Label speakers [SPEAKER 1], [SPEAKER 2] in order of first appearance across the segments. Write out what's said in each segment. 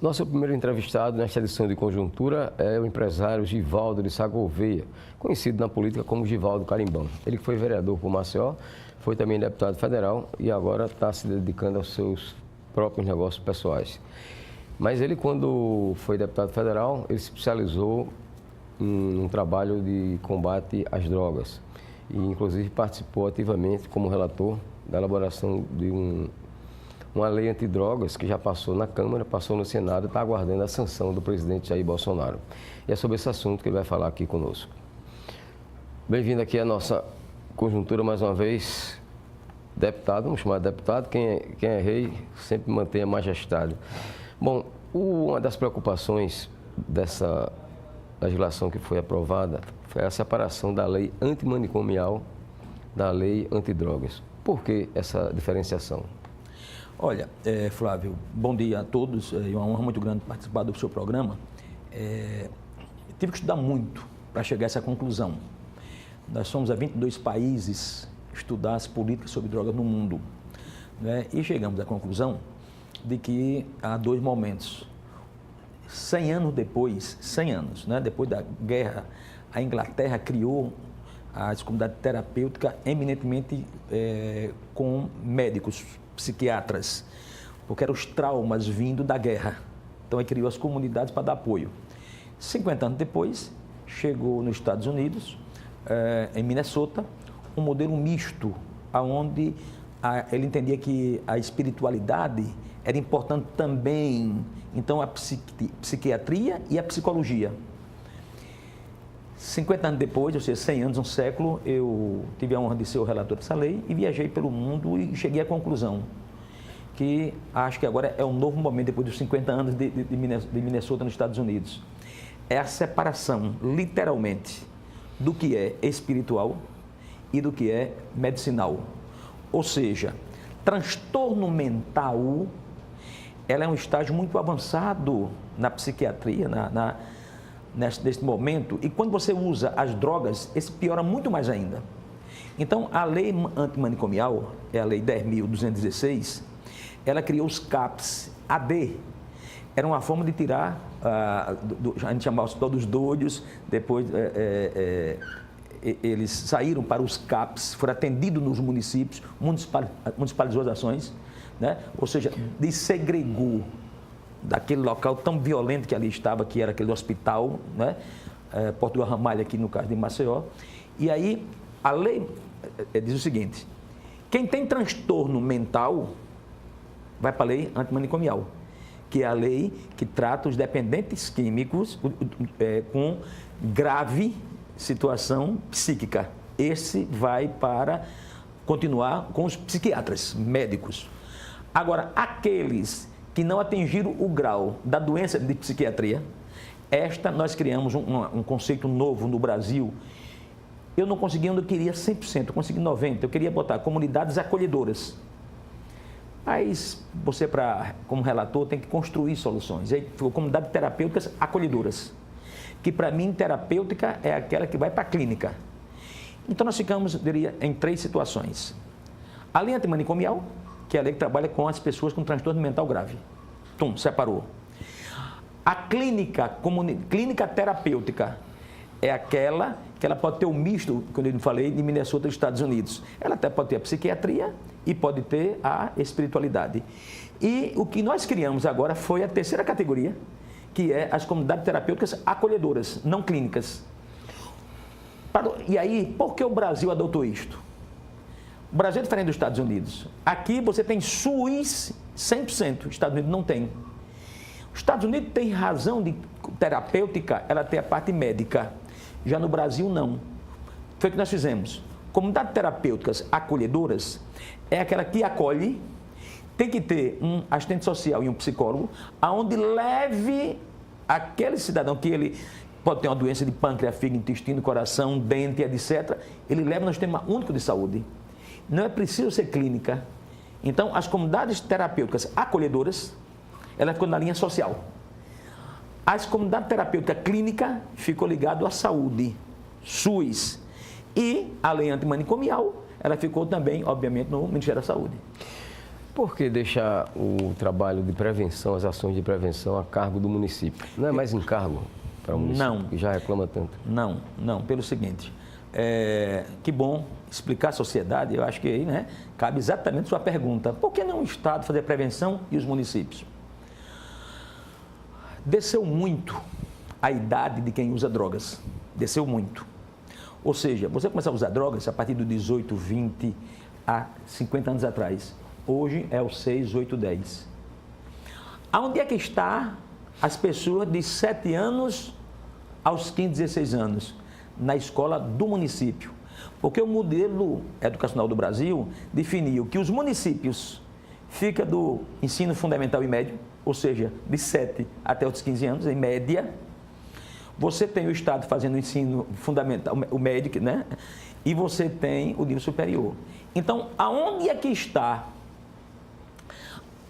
[SPEAKER 1] Nosso primeiro entrevistado nesta edição de Conjuntura é o empresário Givaldo de Sá Gouveia, conhecido na política como Givaldo Carimbão. Ele que foi vereador por Maceió, foi também deputado federal e agora está se dedicando aos seus próprios negócios pessoais. Mas ele, quando foi deputado federal, ele se especializou em um trabalho de combate às drogas e, inclusive, participou ativamente como relator da elaboração de uma lei antidrogas que já passou na Câmara, passou no Senado e está aguardando a sanção do presidente Jair Bolsonaro. E é sobre esse assunto que ele vai falar aqui conosco. Bem-vindo aqui à nossa Conjuntura mais uma vez. Deputado, vamos chamar de deputado, quem é rei sempre mantém a majestade. Bom, uma das preocupações dessa legislação que foi aprovada foi a separação da lei antimanicomial da lei antidrogas. Por que essa diferenciação?
[SPEAKER 2] Olha, Flávio, bom dia a todos. É uma honra muito grande participar do seu programa. Tive que estudar muito para chegar a essa conclusão. Nós somos a 22 países estudar as políticas sobre drogas no mundo, né? E chegamos à conclusão de que há dois momentos. 100 anos depois, 100 anos, né? Depois da guerra, a Inglaterra criou a comunidade terapêutica eminentemente com médicos, psiquiatras, porque eram os traumas vindo da guerra. Então, ele criou as comunidades para dar apoio. 50 anos depois, chegou nos Estados Unidos, em Minnesota, um modelo misto, onde ele entendia que a espiritualidade era importante também, então, a psiquiatria e a psicologia. 50 anos depois, ou seja, 100 anos, um século, eu tive a honra de ser o relator dessa lei e viajei pelo mundo e cheguei à conclusão que acho que agora é um novo momento, depois dos 50 anos de Minnesota, nos Estados Unidos. É a separação, literalmente, do que é espiritual e do que é medicinal. Ou seja, transtorno mental, ela é um estágio muito avançado na psiquiatria, neste momento, e quando você usa as drogas, esse piora muito mais ainda. Então, a lei antimanicomial, é a lei 10.216, ela criou os CAPs AD. Era uma forma de tirar, a gente chamava o hospital dos doidos, depois eles saíram para os CAPs, foram atendidos nos municípios, municipalizou as ações, né? Ou seja, dessegregou daquele local tão violento que ali estava, que era aquele hospital, né? Portugal Ramalho, aqui no caso de Maceió. E aí, a lei diz o seguinte: quem tem transtorno mental vai para a lei antimanicomial, que é a lei que trata os dependentes químicos com grave situação psíquica. Esse vai para continuar com os psiquiatras, médicos. Agora, aqueles que não atingiram o grau da doença de psiquiatria, nós criamos um conceito novo no Brasil. Eu não consegui onde eu queria 100%, eu consegui 90%. Eu queria botar comunidades acolhedoras. Mas você, como relator, tem que construir soluções. Aí ficou comunidades terapêuticas acolhedoras, que para mim, terapêutica é aquela que vai para a clínica. Então, nós ficamos, diria, em 3 situações. A lei antimanicomial, que é a lei que trabalha com as pessoas com transtorno mental grave. Separou. A clínica terapêutica é aquela que ela pode ter um misto, quando eu falei, de Minnesota dos Estados Unidos. Ela até pode ter a psiquiatria e pode ter a espiritualidade. E o que nós criamos agora foi a terceira categoria, que é as comunidades terapêuticas acolhedoras, não clínicas. E aí, por que o Brasil adotou isto? O Brasil é diferente dos Estados Unidos. Aqui você tem SUS 100%, os Estados Unidos não tem. Os Estados Unidos tem razão de terapêutica, ela tem a parte médica. Já no Brasil, não. Foi o que nós fizemos. Comunidades terapêuticas acolhedoras é aquela que acolhe, tem que ter um assistente social e um psicólogo, aonde leve aquele cidadão que ele pode ter uma doença de pâncreas, fígado, intestino, coração, dente, etc. Ele leva no sistema único de saúde. Não é preciso ser clínica. Então, as comunidades terapêuticas acolhedoras, elas ficam na linha social. As comunidades terapêuticas clínica ficou ligado à saúde, SUS. E a lei antimanicomial, ela ficou também, obviamente, no Ministério da Saúde.
[SPEAKER 1] Por que deixar o trabalho de prevenção, as ações de prevenção a cargo do município? Não é mais encargo para o município,
[SPEAKER 2] Não.
[SPEAKER 1] que já reclama tanto?
[SPEAKER 2] Não, pelo seguinte, que bom explicar à sociedade, eu acho que aí, né, cabe exatamente a sua pergunta. Por que não o Estado fazer prevenção e os municípios? Desceu muito a idade de quem usa drogas, desceu muito. Ou seja, você começa a usar drogas a partir dos 18, 20 a 50 anos atrás. Hoje é os 6, 8, 10. Aonde é que está as pessoas de 7 anos aos 15, 16 anos? Na escola do município. Porque o modelo educacional do Brasil definiu que os municípios ficam do ensino fundamental e médio, ou seja, de 7 até os 15 anos, em média. Você tem o Estado fazendo o ensino fundamental, o médio, né? E você tem o nível superior. Então, aonde é que está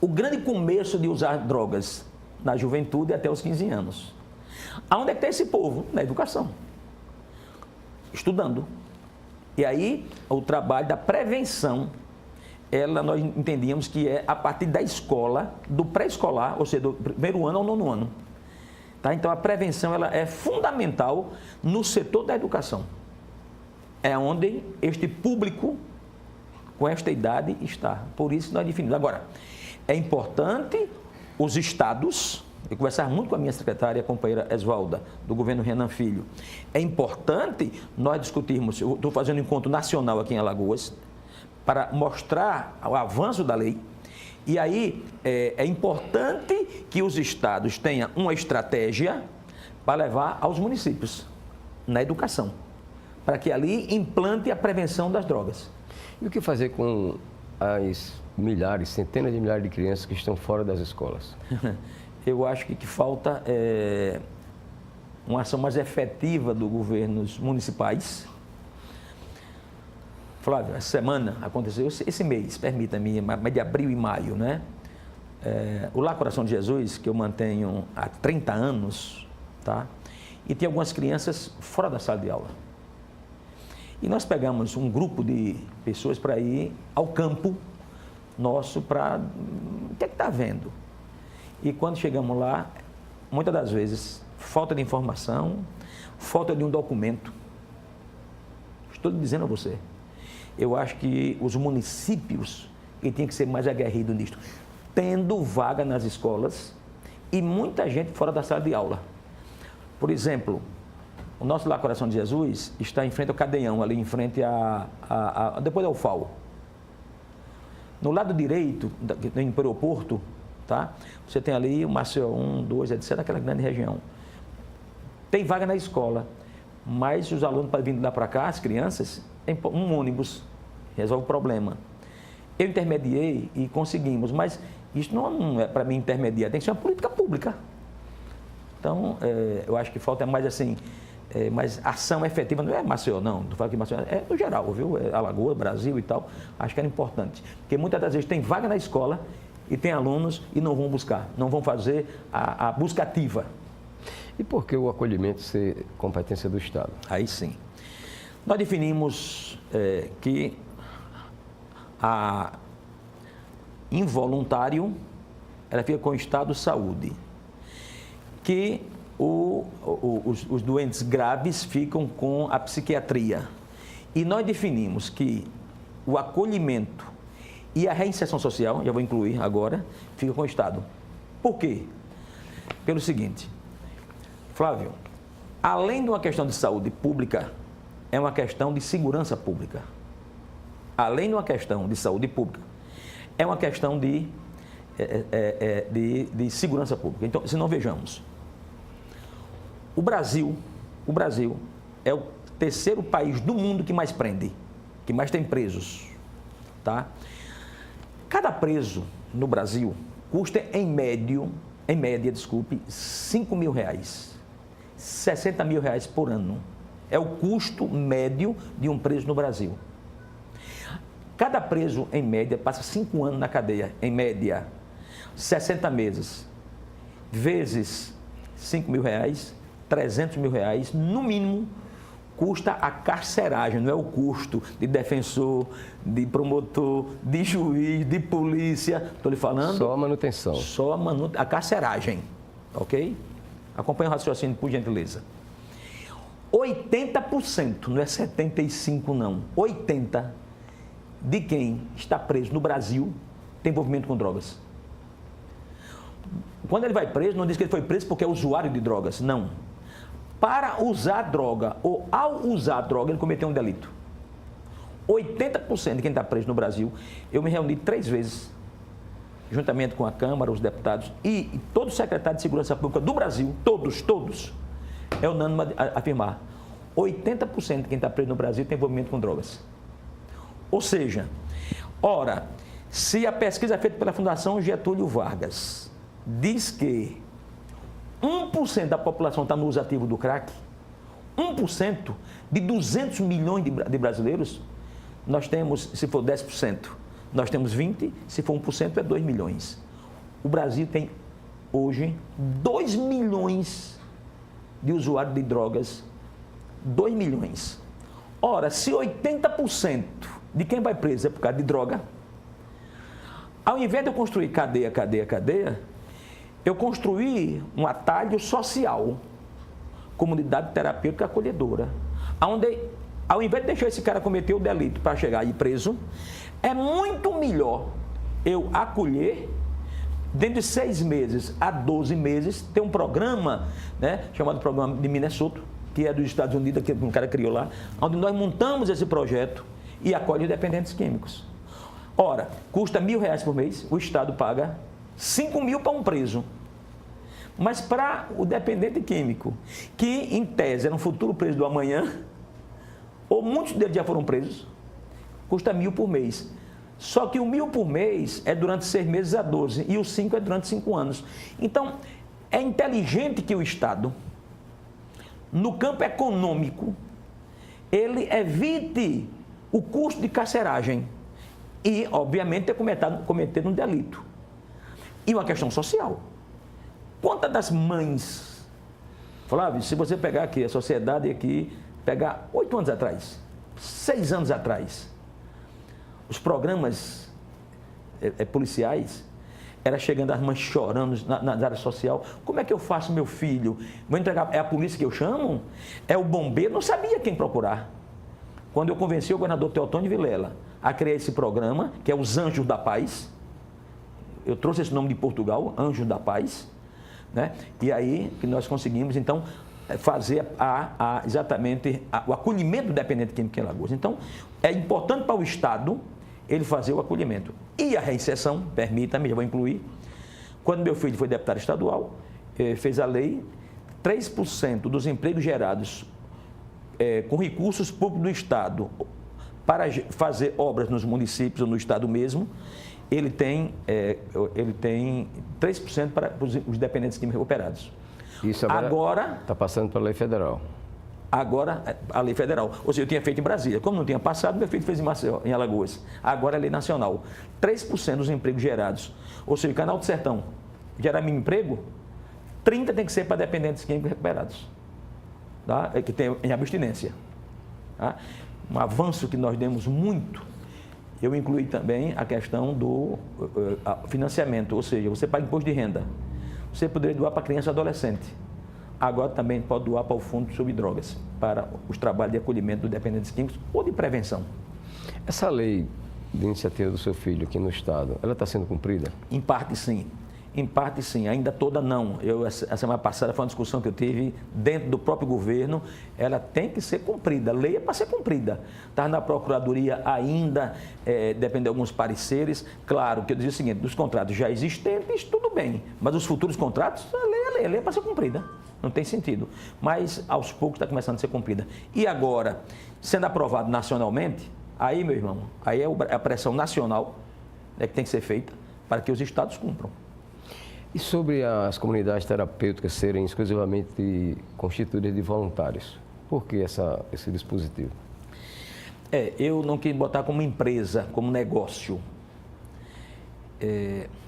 [SPEAKER 2] o grande começo de usar drogas? Na juventude até os 15 anos. Aonde é que está esse povo? Na educação. Estudando. E aí, o trabalho da prevenção, nós entendíamos que é a partir da escola, do pré-escolar, ou seja, do primeiro ano ao 9º ano. Tá? Então, a prevenção ela é fundamental no setor da educação. É onde este público, com esta idade, está. Por isso, nós definimos. Agora, é importante os estados, eu conversava muito com a minha secretária, a companheira Esvalda, do governo Renan Filho. É importante nós discutirmos, eu estou fazendo um encontro nacional aqui em Alagoas, para mostrar o avanço da lei. E aí é importante que os estados tenham uma estratégia para levar aos municípios, na educação, para que ali implante a prevenção das drogas.
[SPEAKER 1] E o que fazer com as milhares, centenas de milhares de crianças que estão fora das escolas?
[SPEAKER 2] Eu acho que falta uma ação mais efetiva dos governos municipais. Flávio, essa semana aconteceu, esse mês, permita-me, mês de abril e maio, né? O Lar Coração de Jesus, que eu mantenho há 30 anos, tá? E tem algumas crianças fora da sala de aula. E nós pegamos um grupo de pessoas para ir ao campo nosso para... O que é que está havendo? E quando chegamos lá, muitas das vezes, falta de informação, falta de um documento. Estou dizendo a você. Eu acho que os municípios têm que ser mais aguerridos nisso, tendo vaga nas escolas e muita gente fora da sala de aula. Por exemplo, o nosso Lar Coração de Jesus está em frente ao Cadeião, ali em frente depois da UFAO. No lado direito, no aeroporto, tá? Você tem ali o Maceió 1, 2, etc., aquela grande região. Tem vaga na escola, mas os alunos para vir lá para cá, as crianças, tem um ônibus, resolve o problema. Eu intermediei e conseguimos, mas isso não é para mim intermediar, tem que ser uma política pública. Então, eu acho que falta mais assim, mais ação efetiva, não é Maceió, não falo que Maceió, é no geral, viu? Alagoas, Brasil e tal, acho que era importante. Porque muitas das vezes tem vaga na escola e tem alunos e não vão buscar, não vão fazer a busca ativa.
[SPEAKER 1] E por que o acolhimento ser competência do Estado?
[SPEAKER 2] Aí sim. Nós definimos que a involuntário, ela fica com o estado de saúde, que os doentes graves ficam com a psiquiatria. E nós definimos que o acolhimento e a reinserção social, já vou incluir agora, fica com o Estado. Por quê? Pelo seguinte, Flávio, além de uma questão de saúde pública, é uma questão de segurança pública. Além de uma questão de saúde pública, é uma questão de segurança pública. Então, se não vejamos, o Brasil é o terceiro país do mundo que mais prende, que mais tem presos, tá? Cada preso no Brasil custa em média, 5 mil reais, 60 mil reais por ano. É o custo médio de um preso no Brasil. Cada preso, em média, passa 5 anos na cadeia, em média, 60 meses, vezes 5 mil reais, 300 mil reais, no mínimo, custa a carceragem, não é o custo de defensor, de promotor, de juiz, de polícia. Estou lhe falando.
[SPEAKER 1] Só a manutenção.
[SPEAKER 2] Só a carceragem, ok? Acompanhe o raciocínio, por gentileza. 80%, não é 75% não, 80% de quem está preso no Brasil tem envolvimento com drogas. Quando ele vai preso, não diz que ele foi preso porque é usuário de drogas, não. Para usar droga ou ao usar droga, ele cometeu um delito. 80% de quem está preso no Brasil, eu me reuni 3 vezes, juntamente com a Câmara, os deputados e todo o secretário de Segurança Pública do Brasil, todos, é unânime a afirmar, 80% de quem está preso no Brasil tem envolvimento com drogas. Ou seja, ora, se a pesquisa feita pela Fundação Getúlio Vargas diz que 1% da população está no uso ativo do crack, 1% de 200 milhões de brasileiros, nós temos, se for 10%, nós temos 20%, se for 1% é 2 milhões. O Brasil tem hoje 2 milhões de usuários de drogas, 2 milhões. Ora, se 80% de quem vai preso é por causa de droga, ao invés de eu construir cadeia, eu construí um atalho social, comunidade terapêutica acolhedora, onde, ao invés de deixar esse cara cometer o delito para chegar aí preso, é muito melhor eu acolher, dentro de 6 meses a 12 meses, tem um programa, né, chamado Programa de Minnesota, que é dos Estados Unidos, que um cara criou lá, onde nós montamos esse projeto e acolhe dependentes químicos. Ora, custa R$1.000 por mês, o Estado paga 5 mil para um preso. Mas para o dependente químico, que em tese era um futuro preso do amanhã, ou muitos deles já foram presos, custa 1.000 por mês. Só que o 1.000 por mês é durante 6 meses a 12 e o 5 é durante 5 anos. Então, é inteligente que o Estado, no campo econômico, ele evite o custo de carceragem e, obviamente, ter cometido um delito. E uma questão social. Quantas das mães, Flávio, se você pegar aqui, a sociedade aqui, pegar 8 anos atrás, 6 anos atrás, os programas policiais, era chegando as mães chorando na área social, como é que eu faço meu filho? Vou entregar, é a polícia que eu chamo? É o bombeiro? Não sabia quem procurar. Quando eu convenci o governador Teotônio Vilela a criar esse programa, que é os Anjos da Paz, eu trouxe esse nome de Portugal, Anjos da Paz, né? E aí que nós conseguimos, então, fazer exatamente o acolhimento do dependente químico em Alagoas. Então, é importante para o Estado ele fazer o acolhimento. E a reinserção, permita-me, já vou incluir, quando meu filho foi deputado estadual, fez a lei, 3% dos empregos gerados com recursos públicos do Estado para fazer obras nos municípios ou no Estado mesmo, ele tem 3% para os dependentes químicos recuperados.
[SPEAKER 1] Isso agora está passando pela lei federal.
[SPEAKER 2] Agora, a lei federal. Ou seja, eu tinha feito em Brasília. Como não tinha passado, meu filho fez em Maceió, em Alagoas. Agora é lei nacional. 3% dos empregos gerados. Ou seja, o Canal do Sertão gera mínimo emprego, 30% tem que ser para dependentes químicos recuperados, tá? Que tem em abstinência. Tá? Um avanço que nós demos muito. Eu incluí também a questão do financiamento, ou seja, você paga imposto de renda. Você poderia doar para criança e adolescente. Agora também pode doar para o Fundo sobre Drogas, para os trabalhos de acolhimento dos dependentes químicos ou de prevenção.
[SPEAKER 1] Essa lei de iniciativa do seu filho aqui no Estado, ela está sendo cumprida?
[SPEAKER 2] Em parte, sim. Em parte, sim. Ainda toda, não. A semana passada foi uma discussão que eu tive dentro do próprio governo. Ela tem que ser cumprida. A lei é para ser cumprida. Está na Procuradoria ainda, depende de alguns pareceres. Claro, que eu dizia o seguinte, dos contratos já existentes, tudo bem. Mas os futuros contratos, a lei é para ser cumprida. Não tem sentido. Mas, aos poucos, está começando a ser cumprida. E agora, sendo aprovado nacionalmente, aí, meu irmão, aí é a pressão nacional, né, que tem que ser feita para que os estados cumpram.
[SPEAKER 1] E sobre as comunidades terapêuticas serem exclusivamente constituídas de voluntários? Por que esse dispositivo?
[SPEAKER 2] Eu não quis botar como empresa, como negócio.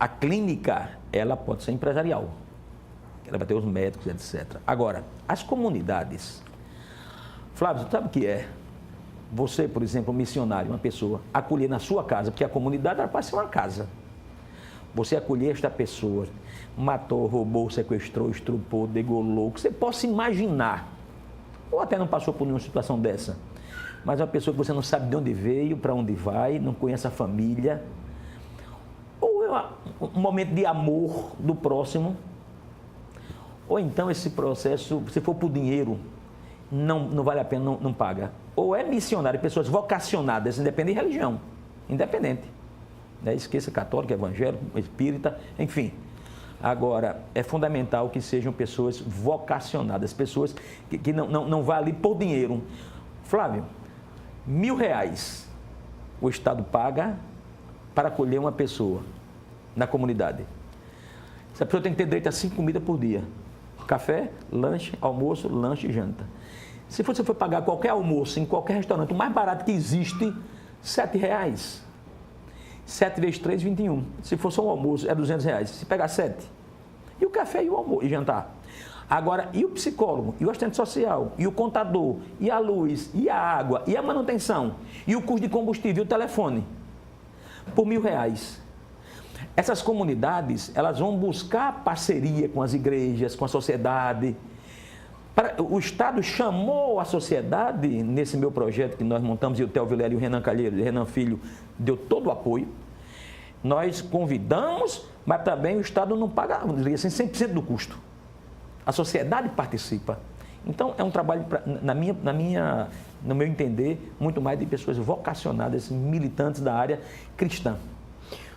[SPEAKER 2] A clínica, ela pode ser empresarial. Ela vai ter os médicos, etc. Agora, as comunidades Flávio, sabe o que é? Você, por exemplo, um missionário, uma pessoa, acolher na sua casa, porque a comunidade era para ser uma casa. Você acolher esta pessoa, matou, roubou, sequestrou, estrupou, degolou, o que você possa imaginar. Ou até não passou por nenhuma situação dessa. Mas é uma pessoa que você não sabe de onde veio, para onde vai, não conhece a família. Ou é um momento de amor do próximo. Ou então esse processo, se for por dinheiro, não vale a pena, não paga. Ou é missionário, pessoas vocacionadas, independente de religião, independente. Esqueça católico, evangélico, espírita, enfim. Agora, é fundamental que sejam pessoas vocacionadas, pessoas que não vão ali por dinheiro. Flávio, R$1.000 o Estado paga para acolher uma pessoa na comunidade. Essa pessoa tem que ter direito a 5 comidas por dia. Café, lanche, almoço, lanche e janta. Se você for pagar qualquer almoço em qualquer restaurante, o mais barato que existe, R$7. 7 vezes 3, 21. Se for só um almoço, é R$200. Se pegar 7. E o café e o almoço, e jantar. Agora, e o psicólogo, e o assistente social, e o contador, e a luz, e a água, e a manutenção, e o custo de combustível e o telefone, por R$1.000. Essas comunidades, elas vão buscar parceria com as igrejas, com a sociedade. O Estado chamou a sociedade nesse meu projeto que nós montamos, e o Theo Vilela e o Renan Calheiro, o Renan Filho, deu todo o apoio. Nós convidamos, mas também o Estado não paga, vamos dizer assim, 100% do custo. A sociedade participa. Então, é um trabalho, no meu entender, muito mais de pessoas vocacionadas, militantes da área cristã.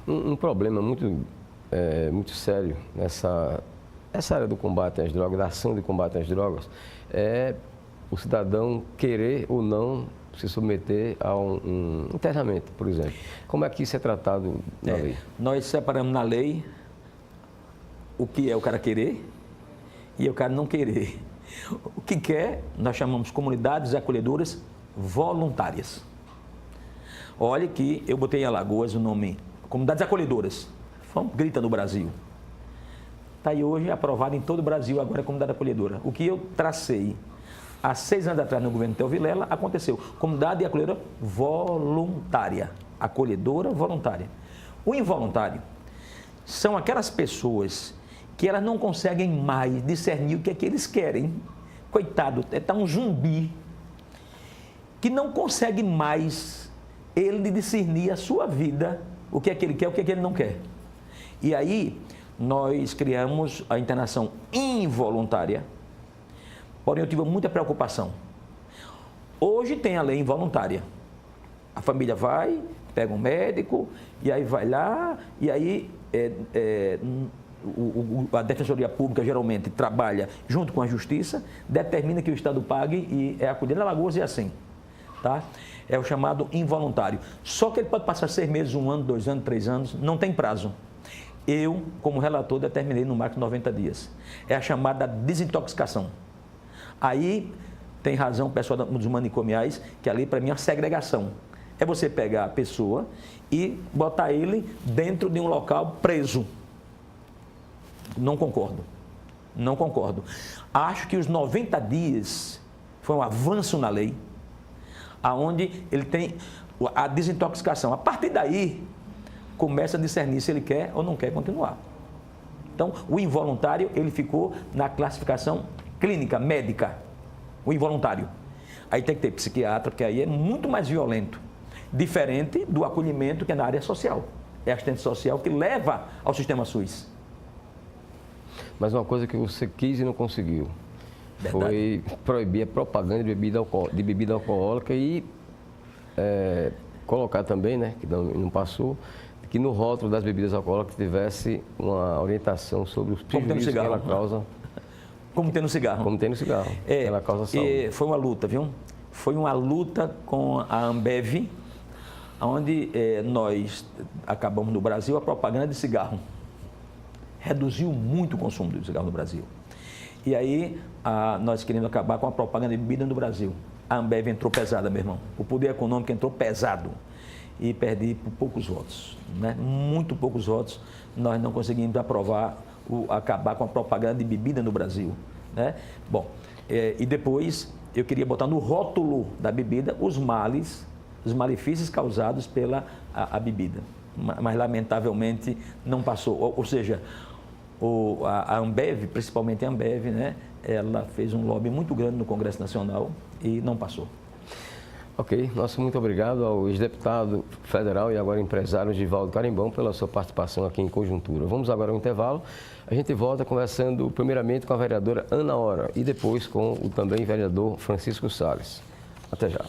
[SPEAKER 1] Um problema muito sério nessa área do combate às drogas, da ação de combate às drogas, é o cidadão querer ou não se submeter a um internamento, por exemplo. Como é que isso é tratado na lei?
[SPEAKER 2] Nós separamos na lei o que é o cara querer e o cara não querer. O que quer, nós chamamos comunidades acolhedoras voluntárias. Olha que eu botei em Alagoas o nome Comunidades Acolhedoras. Grita no Brasil. Está aí hoje aprovado em todo o Brasil, agora é Comunidade Acolhedora. O que eu tracei há 6 anos atrás no governo Theo Vilela, aconteceu. Comunidade acolhedora voluntária. Acolhedora voluntária. O involuntário são aquelas pessoas que elas não conseguem mais discernir o que é que eles querem. Coitado, está um zumbi que não consegue mais ele discernir a sua vida, o que é que ele quer, o que é que ele não quer. E aí, nós criamos a internação involuntária, porém eu tive muita preocupação. Hoje tem a lei involuntária. A família vai, pega um médico, e aí vai lá, e aí a Defensoria Pública geralmente trabalha junto com a Justiça, determina que o Estado pague e é acolhido. Na Alagoas é assim, tá? É o chamado involuntário. Só que ele pode passar 6 meses, 1 ano, 2 anos, 3 anos, não tem prazo. Eu, como relator, determinei no máximo 90 dias. É a chamada desintoxicação. Aí tem razão o pessoal dos manicomiais, que ali para mim é uma segregação. É você pegar a pessoa e botar ele dentro de um local preso. Não concordo. Não concordo. Acho que os 90 dias foi um avanço na lei, aonde ele tem a desintoxicação. A partir daí, começa a discernir se ele quer ou não quer continuar. Então, o involuntário, ele ficou na classificação clínica, médica, o involuntário. Aí tem que ter psiquiatra, porque aí é muito mais violento, diferente do acolhimento que é na área social. É assistente social que leva ao sistema SUS.
[SPEAKER 1] Mas uma coisa que você quis e não conseguiu, verdade, foi proibir a propaganda de bebida alcoólica e colocar também, né, que não passou, que no rótulo das bebidas alcoólicas tivesse uma orientação sobre os prejuízos que ela causa.
[SPEAKER 2] Como tem no cigarro.
[SPEAKER 1] Como tem no cigarro. Ela causa saúde.
[SPEAKER 2] Foi uma luta, viu? Foi uma luta com a Ambev, onde nós acabamos no Brasil a propaganda de cigarro. Reduziu muito o consumo de cigarro no Brasil. E aí nós queremos acabar com a propaganda de bebida no Brasil. A Ambev entrou pesada, meu irmão. O poder econômico entrou pesado. E perdi por poucos votos, né? Muito poucos votos, nós não conseguimos aprovar, acabar com a propaganda de bebida no Brasil, né? Bom, e depois eu queria botar no rótulo da bebida os males, os malefícios causados pela a bebida. Mas, lamentavelmente, não passou. Ou seja, a Ambev, principalmente a Ambev, né, ela fez um lobby muito grande no Congresso Nacional e não passou.
[SPEAKER 1] Ok, nosso muito obrigado ao ex-deputado federal e agora empresário Givaldo Carimbão pela sua participação aqui em Conjuntura. Vamos agora ao intervalo. A gente volta conversando primeiramente com a vereadora Ana Hora e depois com o também vereador Francisco Salles. Até já.